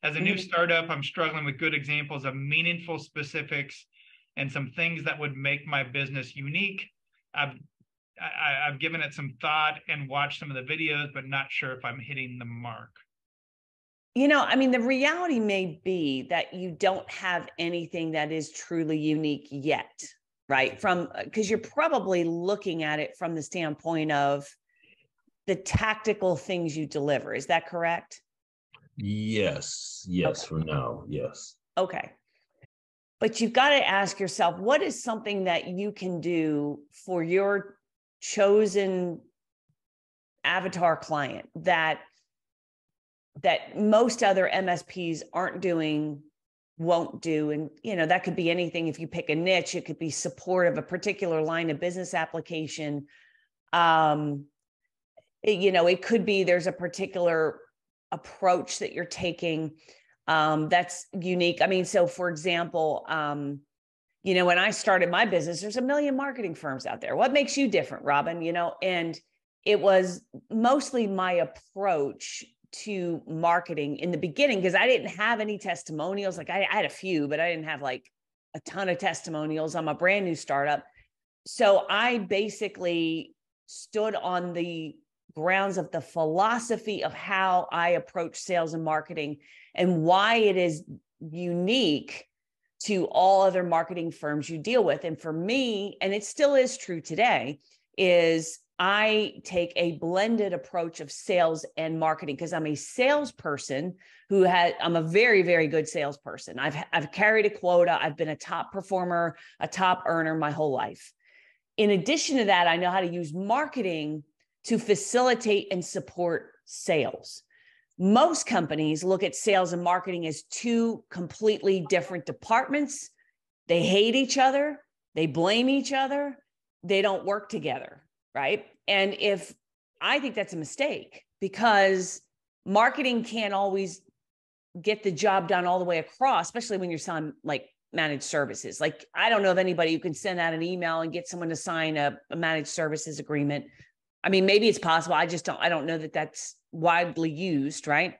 As a new startup, I'm struggling with good examples of meaningful specifics and some things that would make my business unique. I've given it some thought and watched some of the videos, but not sure if I'm hitting the mark. I mean, the reality may be that you don't have anything that is truly unique yet, right? Because you're probably looking at it from the standpoint of the tactical things you deliver. Is that correct? Yes, okay. For now, yes. Okay. But you've got to ask yourself, what is something that you can do for your chosen avatar client that most other MSPs aren't doing, won't do? And, that could be anything. If you pick a niche, it could be support of a particular line of business application. It could be there's a particular approach that you're taking that's unique. I mean, so for example, when I started my business, there's a million marketing firms out there. What makes you different, Robin? And it was mostly my approach to marketing in the beginning, because I didn't have any testimonials. Like I had a few, but I didn't have like a ton of testimonials. I'm a brand new startup. So I basically stood on the grounds of the philosophy of how I approach sales and marketing and why it is unique to all other marketing firms you deal with. And for me, and it still is true today, is I take a blended approach of sales and marketing, because I'm a salesperson I'm a very, very good salesperson. I've carried a quota. I've been a top performer, a top earner my whole life. In addition to that, I know how to use marketing to facilitate and support sales. Most companies look at sales and marketing as two completely different departments. They hate each other. They blame each other. They don't work together, right? And I think that's a mistake, because marketing can't always get the job done all the way across, especially when you're selling like managed services. Like, I don't know of anybody who can send out an email and get someone to sign a managed services agreement. I mean, maybe it's possible. I don't know that that's widely used, right?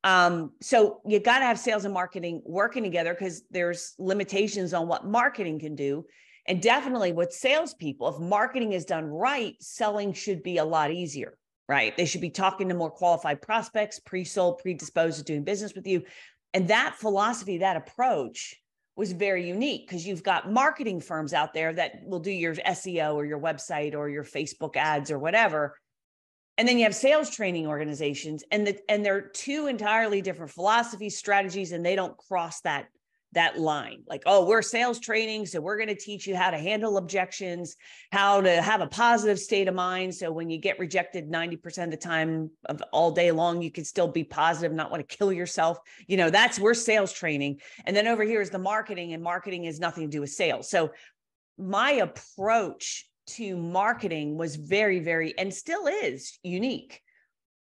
So you got to have sales and marketing working together, because there's limitations on what marketing can do. And definitely with salespeople, if marketing is done right, selling should be a lot easier, right? They should be talking to more qualified prospects, pre-sold, predisposed to doing business with you. And that philosophy, that approach was very unique, because you've got marketing firms out there that will do your SEO or your website or your Facebook ads or whatever. And then you have sales training organizations, and they're two entirely different philosophies, strategies, and they don't cross that line. Like, oh, we're sales training, so we're going to teach you how to handle objections, how to have a positive state of mind. So when you get rejected 90% of the time of all day long, you can still be positive, not want to kill yourself. We're sales training. And then over here is the marketing, and marketing has nothing to do with sales. So my approach to marketing was very, very, and still is, unique.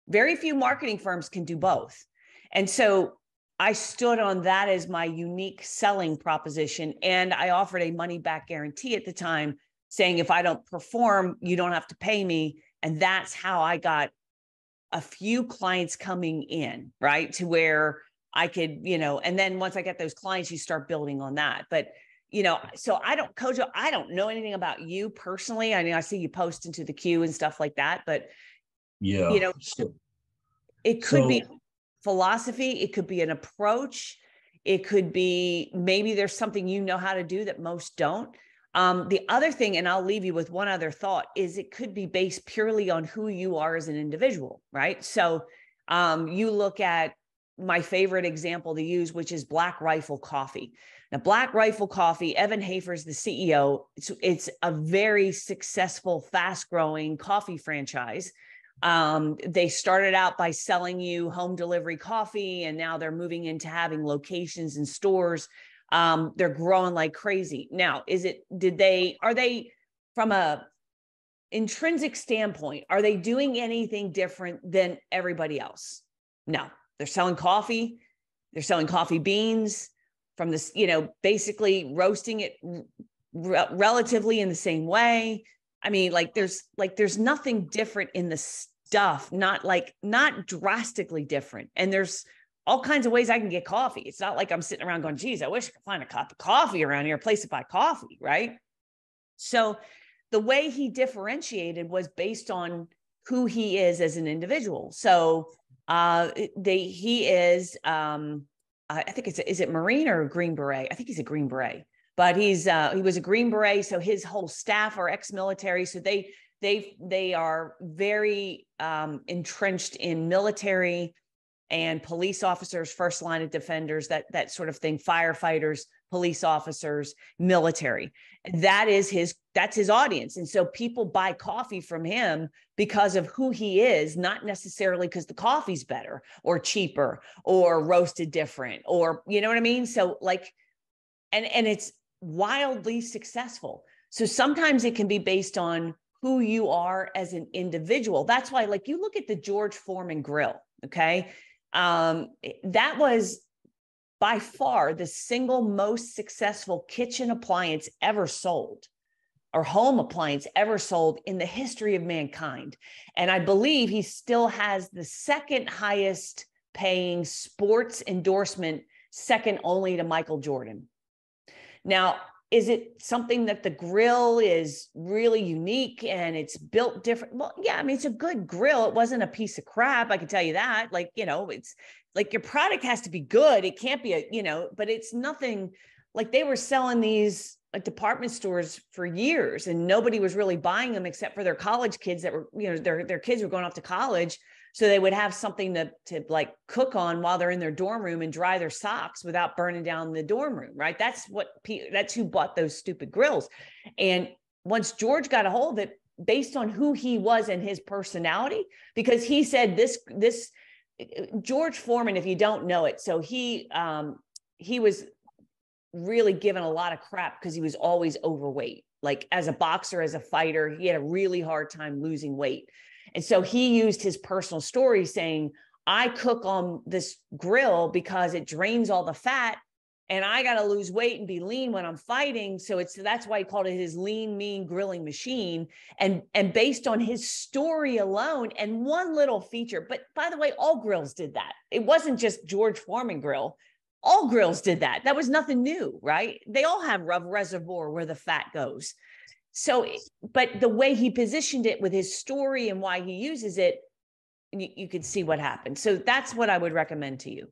Very few marketing firms can do both. And so I stood on that as my unique selling proposition. And I offered a money back guarantee at the time, saying, if I don't perform, you don't have to pay me. And that's how I got a few clients coming in, right? To where I could, and then once I get those clients, you start building on that. But, so Kojo, I don't know anything about you personally. I mean, I see you post into the queue and stuff like that, but yeah, it could be philosophy. It could be an approach. It could be, maybe there's something you know how to do that most don't. The other thing, and I'll leave you with one other thought, is it could be based purely on who you are as an individual, right? So you look at my favorite example to use, which is Black Rifle Coffee. Now, Black Rifle Coffee, Evan Hafer's the CEO. It's a very successful, fast-growing coffee franchise. They started out by selling you home delivery coffee, and now they're moving into having locations and stores. They're growing like crazy. Now, are they from a intrinsic standpoint, are they doing anything different than everybody else? No, they're selling coffee. They're selling coffee beans from this, basically roasting it relatively in the same way. I mean, there's nothing different in the stuff, not drastically different. And there's all kinds of ways I can get coffee. It's not like I'm sitting around going, geez, I wish I could find a cup of coffee around here, a place to buy coffee, right? So the way he differentiated was based on who he is as an individual. So he is, I think is it Marine or Green Beret? I think he's a Green Beret, but he was a Green Beret. So his whole staff are ex-military. So they are very entrenched in military and police officers, first line of defenders, that sort of thing, firefighters, police officers, military. That's his audience. And so people buy coffee from him because of who he is, not necessarily because the coffee's better or cheaper or roasted different, or, you know what I mean? So like, and it's wildly successful. So sometimes it can be based on who you are as an individual. That's why, like, you look at the George Foreman grill, okay? That was by far the single most successful kitchen appliance ever sold, or home appliance ever sold in the history of mankind. And I believe he still has the second highest paying sports endorsement, second only to Michael Jordan. Now, is it something that the grill is really unique and it's built different? Well, yeah, I mean, it's a good grill. It wasn't a piece of crap, I can tell you that. Like, you know, it's like your product has to be good. It can't be but it's nothing like they were selling these at department stores for years and nobody was really buying them except for their college kids that were, their kids were going off to college. So they would have something to like cook on while they're in their dorm room and dry their socks without burning down the dorm room, right? That's who bought those stupid grills. And once George got a hold of it, based on who he was and his personality, because he said this George Foreman, if you don't know it, so he was really given a lot of crap because he was always overweight. Like as a boxer, as a fighter, he had a really hard time losing weight. And so he used his personal story saying, I cook on this grill because it drains all the fat and I got to lose weight and be lean when I'm fighting. So that's why he called it his lean, mean grilling machine. And based on his story alone and one little feature, but by the way, all grills did that. It wasn't just George Foreman grill. All grills did that. That was nothing new, right? They all have a reservoir where the fat goes. So, but the way he positioned it with his story and why he uses it, you could see what happened. So that's what I would recommend to you.